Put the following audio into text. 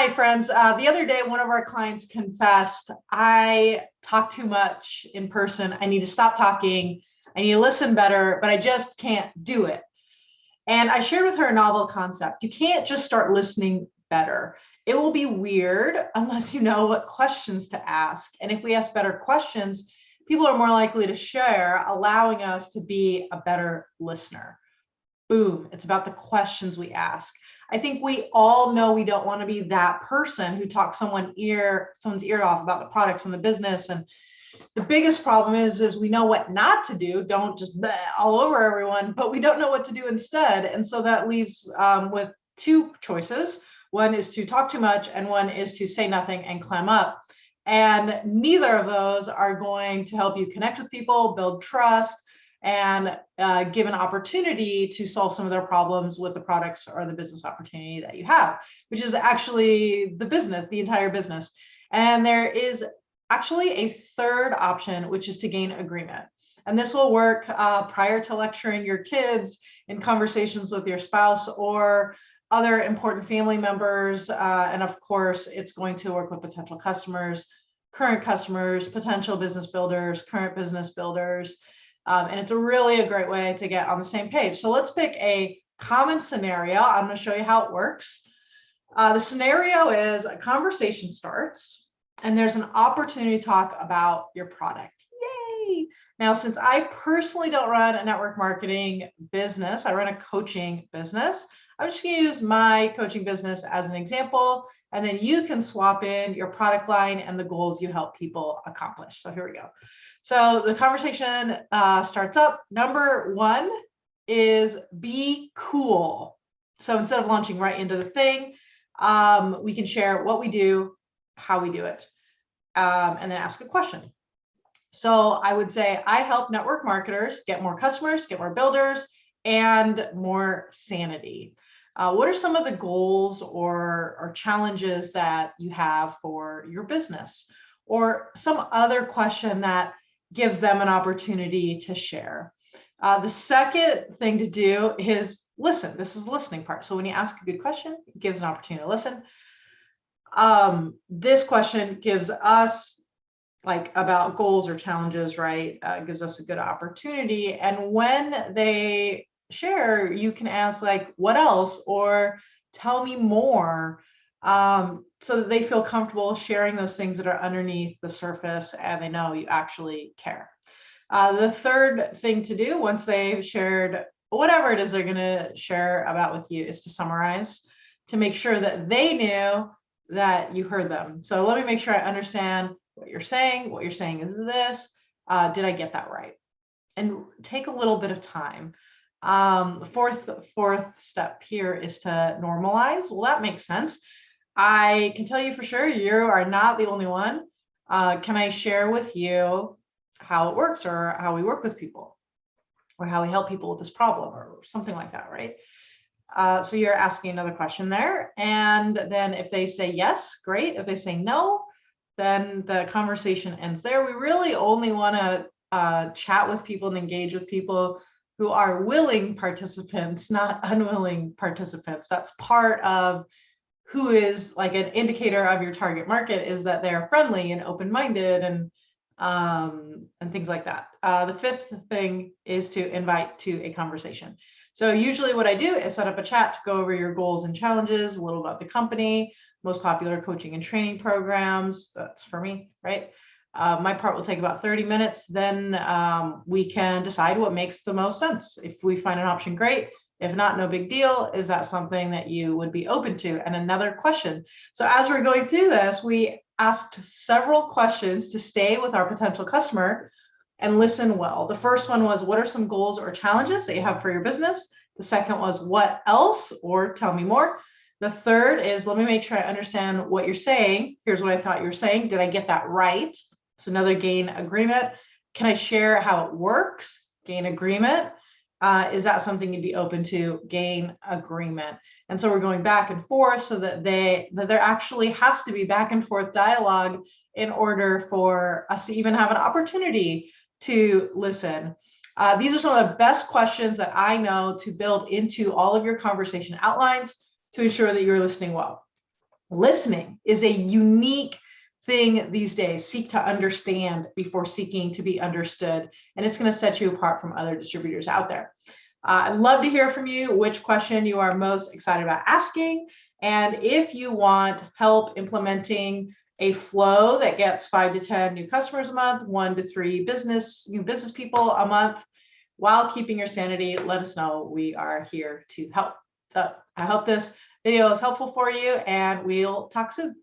Hi, friends. The other day, one of our clients confessed, I talk too much in person. I need to stop talking. I need to listen better, but I just can't do it. And I shared with her a novel concept. You can't just start listening better. It will be weird unless you know what questions to ask. And if we ask better questions, people are more likely to share, allowing us to be a better listener. Boom. It's about the questions we ask. I think we all know we don't want to be that person who talks someone's ear off about the products and the business. And the biggest problem is we know what not to do. Don't just bleh all over everyone, but we don't know what to do instead. And so that leaves with two choices. One is to talk too much, and one is to say nothing and clam up. And neither of those are going to help you connect with people, build trust, and give an opportunity to solve some of their problems with the products or the business opportunity that you have, which is actually the entire business. And there is actually a third option, which is to gain agreement. And this will work prior to lecturing your kids, in conversations with your spouse or other important family members. And of course, it's going to work with potential customers, current customers, potential business builders, current business builders. And it's a great way to get on the same page. So let's pick a common scenario. I'm going to show you how it works. The scenario is a conversation starts and there's an opportunity to talk about your product. Yay! Now, since I personally don't run a network marketing business, I run a coaching business. I'm just going to use my coaching business as an example, and then you can swap in your product line and the goals you help people accomplish. So here we go. So the conversation starts up. Number one is be cool. So instead of launching right into the thing, we can share what we do, how we do it, and then ask a question. So I would say, I help network marketers get more customers, get more builders, and more sanity. What are some of the goals or challenges that you have for your business? Or some other question that gives them an opportunity to share. The second thing to do is listen. This is the listening part. So when you ask a good question, it gives an opportunity to listen. This question gives us about goals or challenges, right? Gives us a good opportunity. And when they share, you can ask what else, or tell me more, so that they feel comfortable sharing those things that are underneath the surface and they know you actually care. The third thing to do once they've shared whatever it is they're going to share about with you is to summarize, to make sure that they knew that you heard them. So let me make sure I understand what you're saying. What you're saying is this. Did I get that right? And take a little bit of time. Fourth step here is to normalize. Well, that makes sense. I can tell you for sure, you are not the only one. Can I share with you how it works, or how we work with people, or how we help people with this problem, or something like that, right? So you're asking another question there. And then if they say yes, great. If they say no, then the conversation ends there. We really only want to chat with people and engage with people who are willing participants, not unwilling participants. That's part of who is an indicator of your target market, is that they're friendly and open-minded and things like that. The fifth thing is to invite to a conversation. So usually what I do is set up a chat to go over your goals and challenges, a little about the company, most popular coaching and training programs. That's for me, right? My part will take about 30 minutes. Then we can decide what makes the most sense. If we find an option, great. If not, no big deal. Is that something that you would be open to? And another question. So as we're going through this, we asked several questions to stay with our potential customer and listen well. The first one was, what are some goals or challenges that you have for your business? The second was, what else, or tell me more. The third is, let me make sure I understand what you're saying. Here's what I thought you were saying. Did I get that right? So another gain agreement. Can I share how it works? Gain agreement. Is that something you'd be open to? Gain agreement. And so we're going back and forth, so that there actually has to be back and forth dialogue in order for us to even have an opportunity to listen. These are some of the best questions that I know to build into all of your conversation outlines to ensure that you're listening well. Listening is a unique thing these days. Seek to understand before seeking to be understood. And it's going to set you apart from other distributors out there. I'd love to hear from you which question you are most excited about asking. And if you want help implementing a flow that gets 5 to 10 new customers a month, 1 to 3 new business people a month, while keeping your sanity, let us know. We are here to help. So I hope this video is helpful for you, and we'll talk soon.